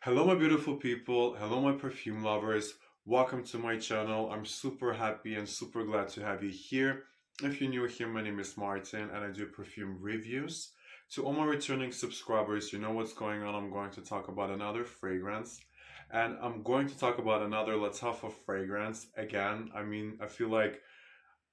Hello, my beautiful people. Hello, my perfume lovers. Welcome to my channel. I'm super happy and super glad to have you here. If you're new here, my name is Martin and I do perfume reviews. To all my returning subscribers, you know what's going on. I'm going to talk about another fragrance and I'm going to talk about another LATTAFA fragrance. Again, I feel like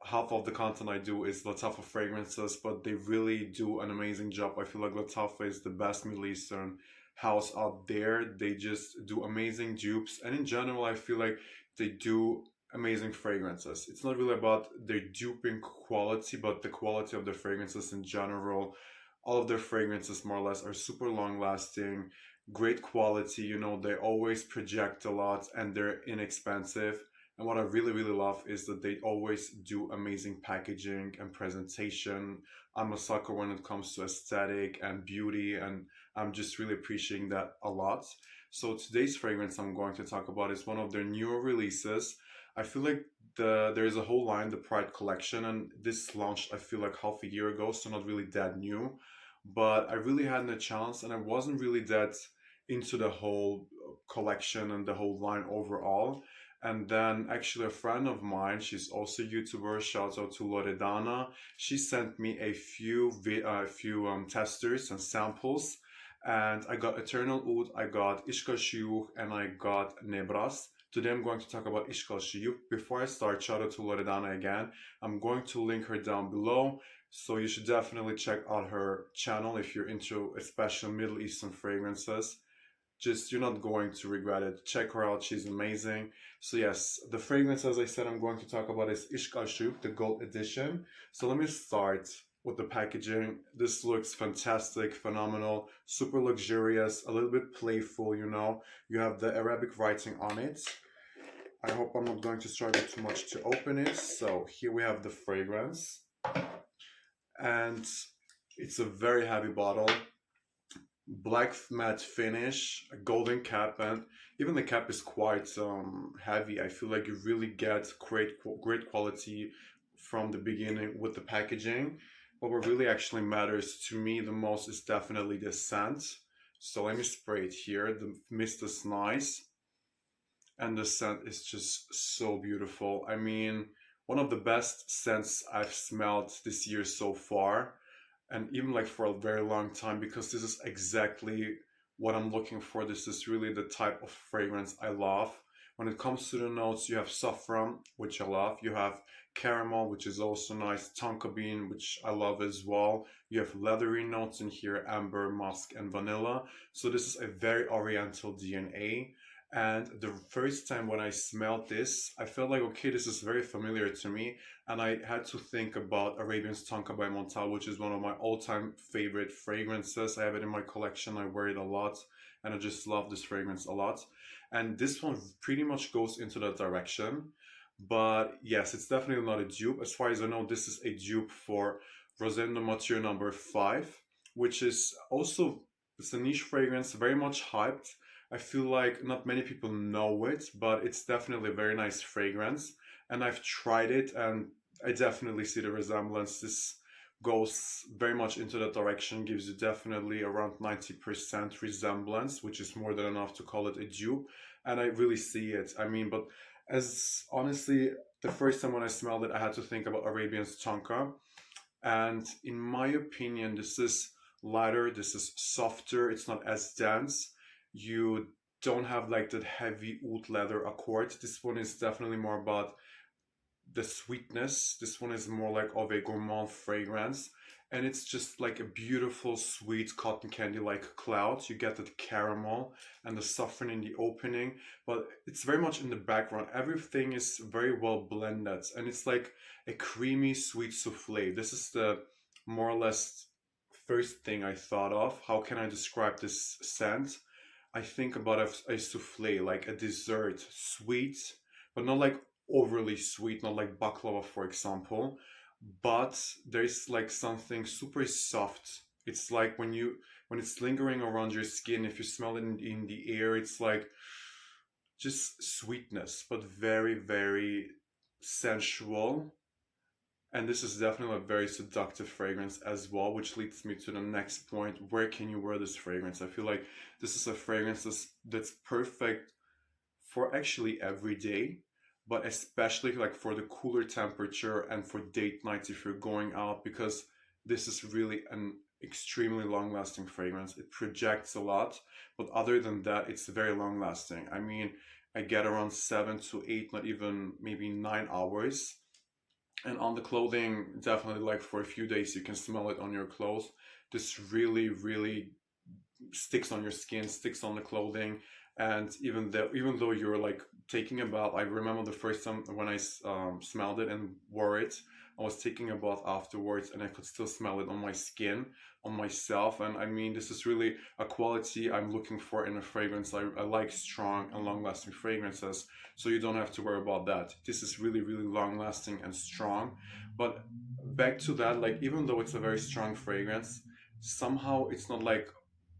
half of the content I do is LATTAFA fragrances, but they really do an amazing job. I feel like LATTAFA is the best Middle Eastern house out there. They just do amazing dupes, and in general, I feel like they do amazing fragrances. It's not really about their duping quality, but the quality of the fragrances in general. All of their fragrances, more or less, are super long lasting, great quality. They always project a lot and they're inexpensive, and what I really, really love is that they always do amazing packaging and presentation. I'm a sucker when it comes to aesthetic and beauty, and I'm just really appreciating that a lot. So today's fragrance I'm going to talk about is one of their newer releases. I feel like there's a whole line, the Pride collection, and this launched I feel like half a year ago, so not really that new. But I really hadn't a chance, and I wasn't really that into the whole collection and the whole line overall. And then actually a friend of mine, she's also a YouTuber, shout out to Loredana. She sent me a few testers and samples. And I got Eternal Oud, I got SHUYUKH, and I got Nebras. Today I'm going to talk about SHUYUKH. Before I start, shout out to Loredana again. I'm going to link her down below. So you should definitely check out her channel if you're into especially Middle Eastern fragrances. Just you're not going to regret it. Check her out, she's amazing. So yes, the fragrance, as I said, I'm going to talk about is ISHQ, the gold edition. So let me start with the packaging. This looks fantastic, phenomenal, super luxurious, a little bit playful. You have the Arabic writing on it. I hope I'm not going to struggle too much to open it. So here we have the fragrance, and it's a very heavy bottle, black matte finish, a golden cap, and even the cap is quite heavy. I feel like you really get great quality from the beginning with the packaging. But what really actually matters to me the most is definitely the scent. So let me spray it here. The mist is nice, and the scent is just so beautiful. One of the best scents I've smelled this year so far, and even like for a very long time, because this is exactly what I'm looking for. This is really the type of fragrance I love. When it comes to the notes, you have saffron, which I love. You have caramel, which is also nice. Tonka bean, which I love as well. You have leathery notes in here, amber, musk, and vanilla. So this is a very oriental DNA. And the first time when I smelled this, I felt like, okay, this is very familiar to me. And I had to think about Arabian's Tonka by Montal, which is one of my all-time favorite fragrances. I have it in my collection. I wear it a lot, and I just love this fragrance a lot. And this one pretty much goes into that direction. But yes, it's definitely not a dupe. As far as I know, this is a dupe for Rosendo Mathieu number 5, which is also, it's a niche fragrance, very much hyped. I feel like not many people know it, but it's definitely a very nice fragrance. And I've tried it, and I definitely see the resemblance. This goes very much into that direction, gives you definitely around 90% resemblance, which is more than enough to call it a dupe. And I really see it. But as honestly, the first time when I smelled it, I had to think about Arabian's Tonka. And in my opinion, this is lighter, this is softer, it's not as dense. You don't have like that heavy oud leather accord. This one is definitely more about the sweetness. This one is more like of a gourmand fragrance, and it's just like a beautiful sweet cotton candy like cloud. You get that caramel and the saffron in the opening, but it's very much in the background. Everything is very well blended, and it's like a creamy sweet souffle. This is the more or less first thing I thought of. How can I describe this scent? I think about a souffle, like a dessert, sweet, but not like overly sweet, not like baklava, for example. But there's like something super soft. It's like when it's lingering around your skin, if you smell it in the air, it's like just sweetness, but very, very sensual. And this is definitely a very seductive fragrance as well, which leads me to the next point. Where can you wear this fragrance? I feel like this is a fragrance that's perfect for actually every day, but especially like for the cooler temperature and for date nights if you're going out, because this is really an extremely long lasting fragrance. It projects a lot, but other than that, it's very long lasting. I mean, I get around 7 to 8, not even maybe 9 hours. And on the clothing, definitely like for a few days, you can smell it on your clothes. This really, really sticks on your skin, sticks on the clothing, and even though you're like taking a bath, I remember the first time when I smelled it and wore it, I was taking a bath afterwards, and I could still smell it on my skin, on myself. And I mean, this is really a quality I'm looking for in a fragrance. I like strong and long-lasting fragrances, so you don't have to worry about that. This is really, really long-lasting and strong. But back to that, like even though it's a very strong fragrance, somehow it's not like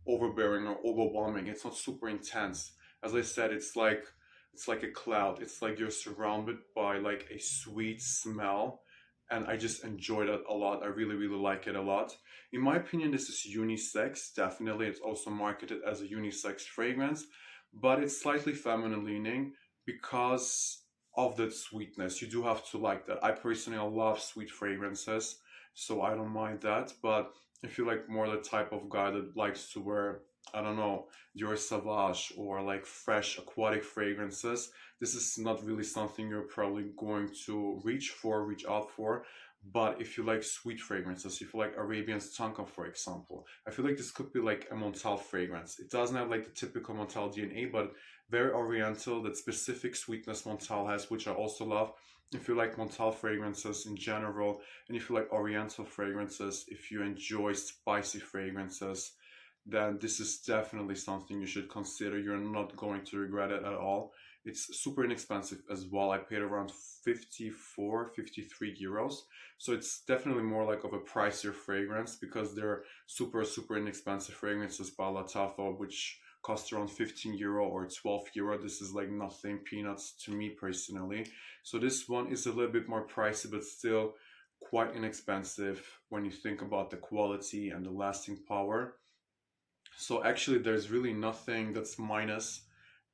overbearing or overwhelming. It's not super intense. As I said, it's like a cloud. It's like you're surrounded by like a sweet smell, and I just enjoy that a lot. I really, really like it a lot. In my opinion, this is unisex. Definitely, it's also marketed as a unisex fragrance, but it's slightly feminine leaning because of that sweetness. You do have to like that. I personally love sweet fragrances, so I don't mind that. But if you're like more the type of guy that likes to wear, I don't know, your Savage or like fresh aquatic fragrances, this is not really something you're probably going to reach out for. But if you like sweet fragrances, if you like Arabian Tonka, for example, I feel like this could be like a Montal fragrance. It doesn't have like the typical Montal DNA, but very oriental, that specific sweetness Montal has, which I also love. If you like Montal fragrances in general, and if you like oriental fragrances, if you enjoy spicy fragrances, then this is definitely something you should consider. You're not going to regret it at all. It's super inexpensive as well. I paid around 54, 53 euros. So it's definitely more like of a pricier fragrance, because they're super, super inexpensive fragrances by LATTAFA, which cost around 15 euro or 12 euro. This is like nothing, peanuts to me personally. So this one is a little bit more pricey, but still quite inexpensive when you think about the quality and the lasting power. So actually, there's really nothing that's minus.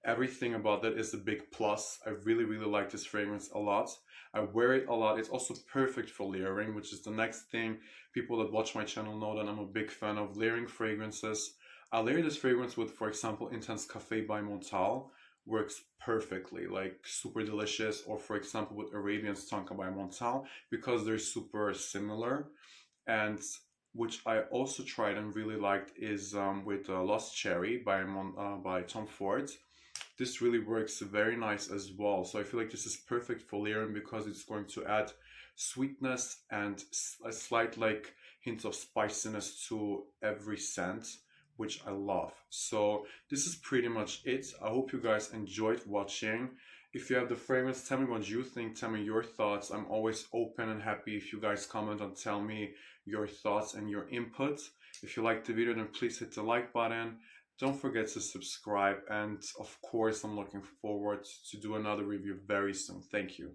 Everything about that is a big plus. I really, really like this fragrance a lot. I wear it a lot. It's also perfect for layering, which is the next thing. People that watch my channel know that I'm a big fan of layering fragrances. I layer this fragrance with, for example, Intense Cafe by Montal. Works perfectly, like super delicious. Or for example, with Arabian Tonka by Montal, because they're super similar. And which I also tried and really liked is with Lost Cherry by Tom Ford. This really works very nice as well. So I feel like this is perfect for layering, because it's going to add sweetness and a slight like hint of spiciness to every scent, which I love. So this is pretty much it. I hope you guys enjoyed watching. If you have the fragrance, tell me what you think, tell me your thoughts. I'm always open and happy if you guys comment and tell me your thoughts and your input. If you liked the video, then please hit the like button. Don't forget to subscribe, and of course, I'm looking forward to do another review very soon. Thank you.